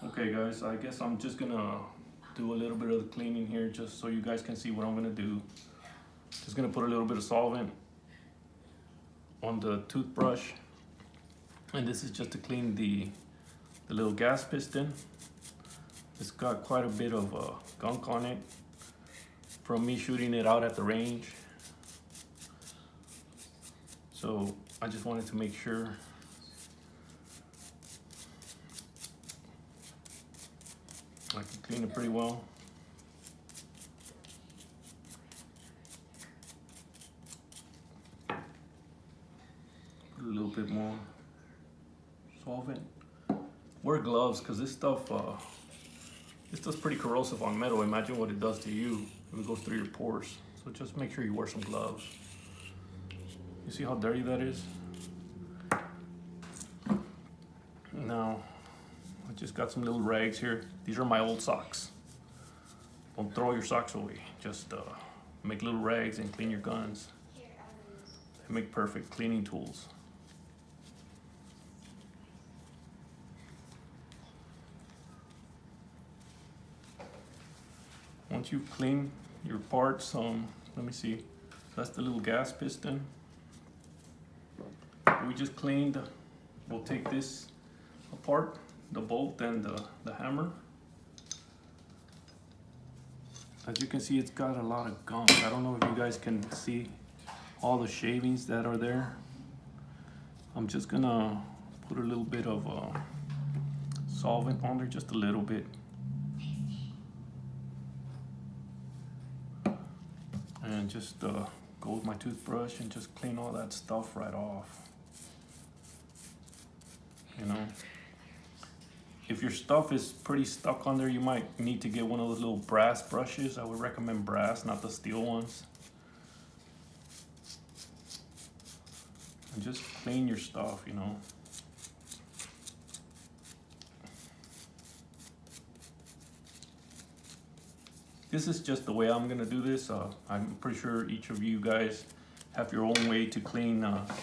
Okay guys, I guess I'm just gonna do a little bit of the cleaning here just so you guys can see what I'm gonna do. Just gonna put a little bit of solvent on the toothbrush, and this is just to clean the little gas piston. It's got quite a bit of gunk on it from me shooting it out at the range. So I just wanted to make sure I can clean it pretty well. Put a little bit more solvent. Wear gloves because this stuff's pretty corrosive on metal. Imagine what it does to you if it goes through your pores. So just make sure you wear some gloves. You see how dirty that is? Now, I just got some little rags here. These are my old socks. Don't throw your socks away. Just make little rags and clean your guns. They make perfect cleaning tools. Once you clean your parts, let me see. That's the little gas piston. We just cleaned. We'll take this apart, the bolt and the hammer. As you can see, it's got a lot of gunk. I don't know if you guys can see all the shavings that are there. I'm just gonna put a little bit of solvent on there, just a little bit. And just go with my toothbrush and just clean all that stuff right off. You know, if your stuff is pretty stuck on there, you might need to get one of those little brass brushes. I would recommend brass, not the steel ones. And just clean your stuff, you know. This is just the way I'm gonna do this. I'm pretty sure each of you guys have your own way to clean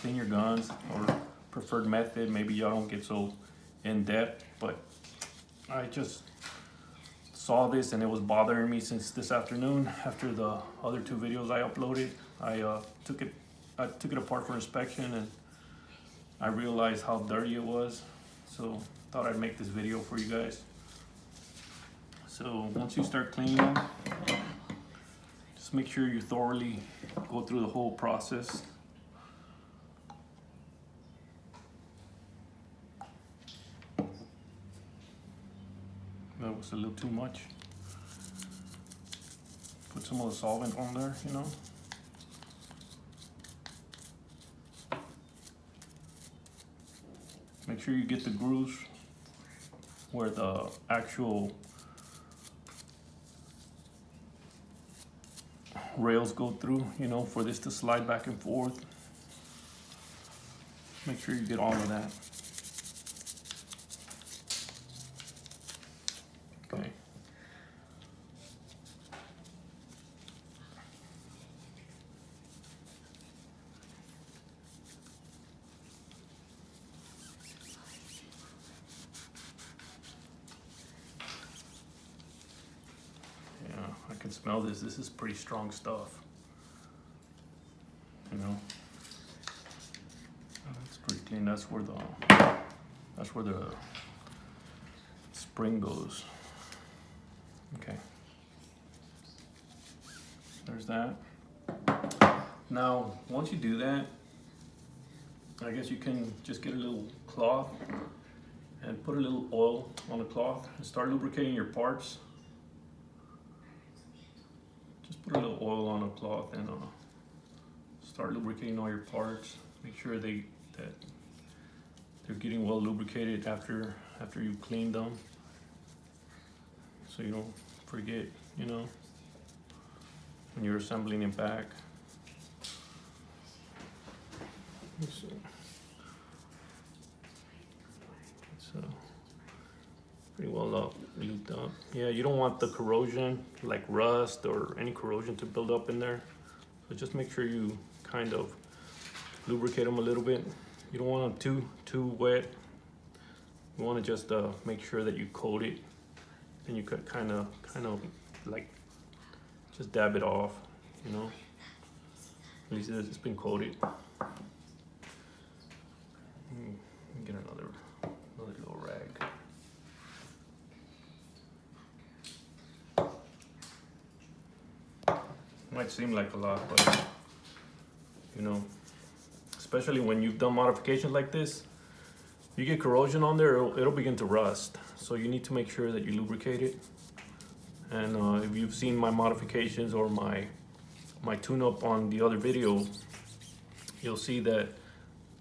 your guns or preferred method. Maybe y'all don't get so in depth, but I just saw this and it was bothering me since this afternoon. After the other two videos I uploaded, I took it apart for inspection and I realized how dirty it was. So thought I'd make this video for you guys. So once you start cleaning them, just make sure you thoroughly go through the whole process. That was a little too much. Put some of the solvent on there, you know. Make sure you get the grooves where the actual rails go through, you know, for this to slide back and forth. Make sure you get all of that. Okay. I can smell this. This is pretty strong stuff. You know, it's pretty clean. That's where the spring goes. Okay. There's that. Now, once you do that, I guess you can just get a little cloth and put a little oil on the cloth and start lubricating your parts. Put a little oil on a cloth and start lubricating all your parts. Make sure that they're getting well lubricated after you've cleaned them, so you don't forget, you know, when you're assembling it back. So it's pretty well lubed up. Yeah, you don't want the corrosion, like rust or any corrosion, to build up in there. So just make sure you kind of lubricate them a little bit. You don't want them too wet. You want to just make sure that you coat it, and you could kind of like just dab it off, you know. At least it's been coated. Get another little rag. Might seem like a lot, but you know, especially when you've done modifications like this, you get corrosion on there, it'll begin to rust. So you need to make sure that you lubricate it. And if you've seen my modifications or my tune-up on the other video, you'll see that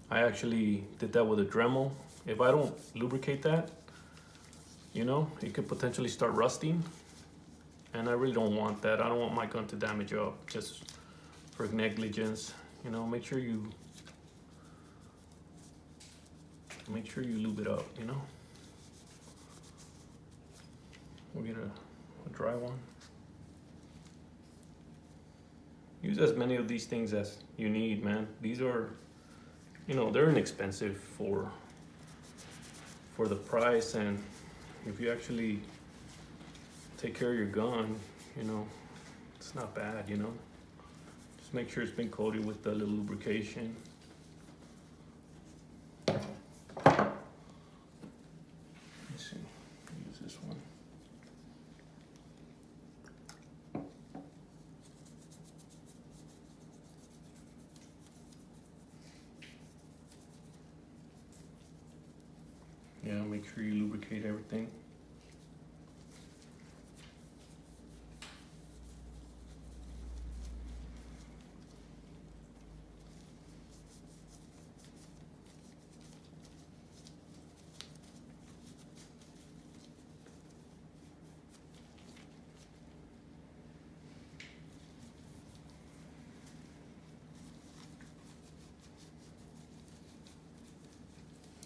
I actually did that with a Dremel. If I don't lubricate that, you know, it could potentially start rusting, and I really don't want that. I don't want my gun to damage up just for negligence. You know, make sure you lube it up, you know. We'll get a dry one. Use as many of these things as you need, man. These are, you know, they're inexpensive for the price, and if you actually take care of your gun, you know, it's not bad, you know. Just make sure it's been coated with a little lubrication. Let's see, use this one. Yeah, make sure you lubricate everything.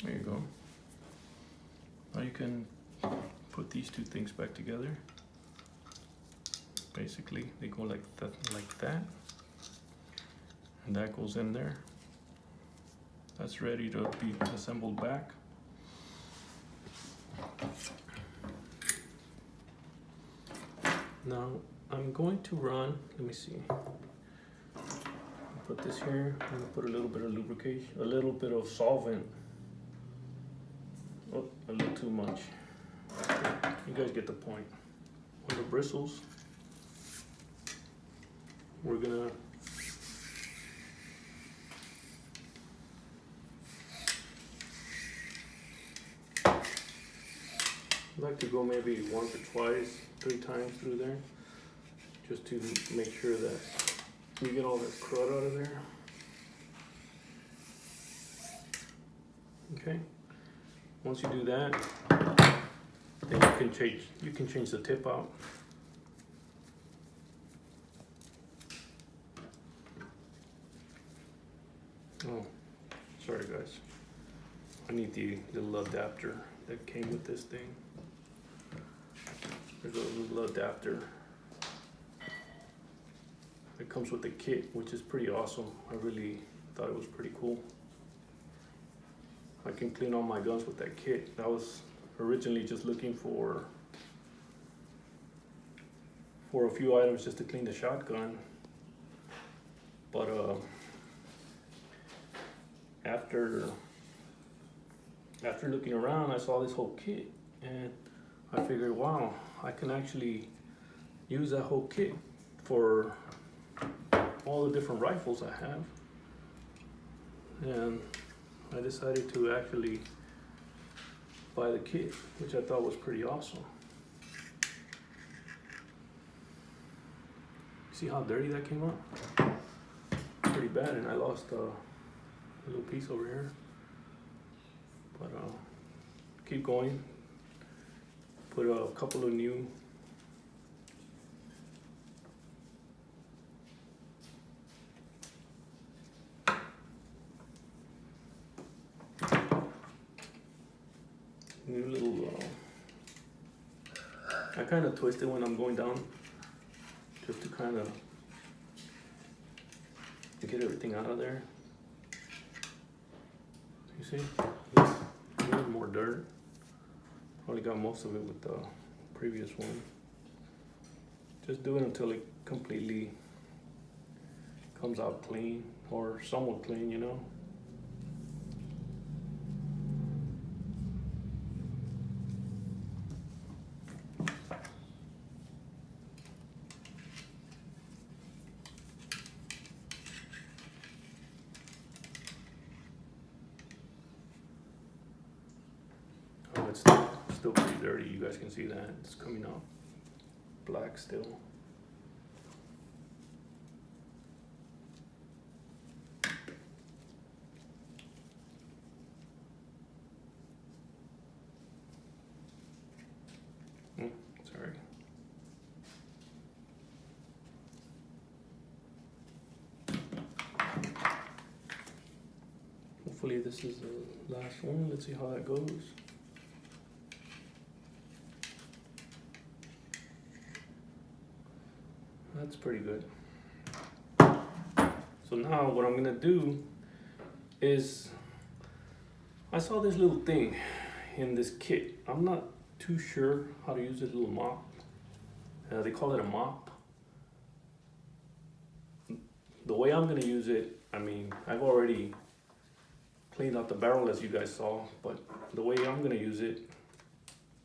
There you go. Now you can put these two things back together. Basically, they go like that, and that goes in there. That's ready to be assembled back. Now I'm going to run, let me see. Put this here, I'm gonna put a little bit of lubrication, a little bit of solvent. Oh, a little too much. You guys get the point. On the bristles, we're gonna like to go maybe once or twice, 3 times through there, just to make sure that you get all that crud out of there. Okay. Once you do that, then you can change the tip out. Oh, sorry guys. I need the little adapter that came with this thing. There's a little adapter that comes with the kit, which is pretty awesome. I really thought it was pretty cool. I can clean all my guns with that kit. I was originally just looking for a few items just to clean the shotgun, but after looking around, I saw this whole kit, and I figured, wow, I can actually use that whole kit for all the different rifles I have. And I decided to actually buy the kit, which I thought was pretty awesome. See how dirty that came out? Pretty bad, and I lost a little piece over here. But keep going. Put a couple of new little, I kind of twist it when I'm going down, just to kind of get everything out of there. You see, a little more dirt. Already got most of it with the previous one. Just do it until it completely comes out clean, or somewhat clean, you know. Oh, it's still pretty dirty. You guys can see that. It's coming out black still. Sorry. Hopefully this is the last one. Let's see how that goes. That's pretty good. So now what I'm gonna do is, I saw this little thing in this kit. I'm not too sure how to use this little mop. They call it a mop. The way I'm gonna use it, I mean, I've already cleaned out the barrel as you guys saw, but the way I'm gonna use it,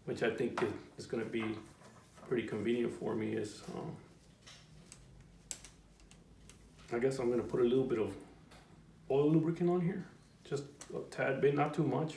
which I think is gonna be pretty convenient for me, is I guess I'm gonna put a little bit of oil lubricant on here, just a tad bit, not too much.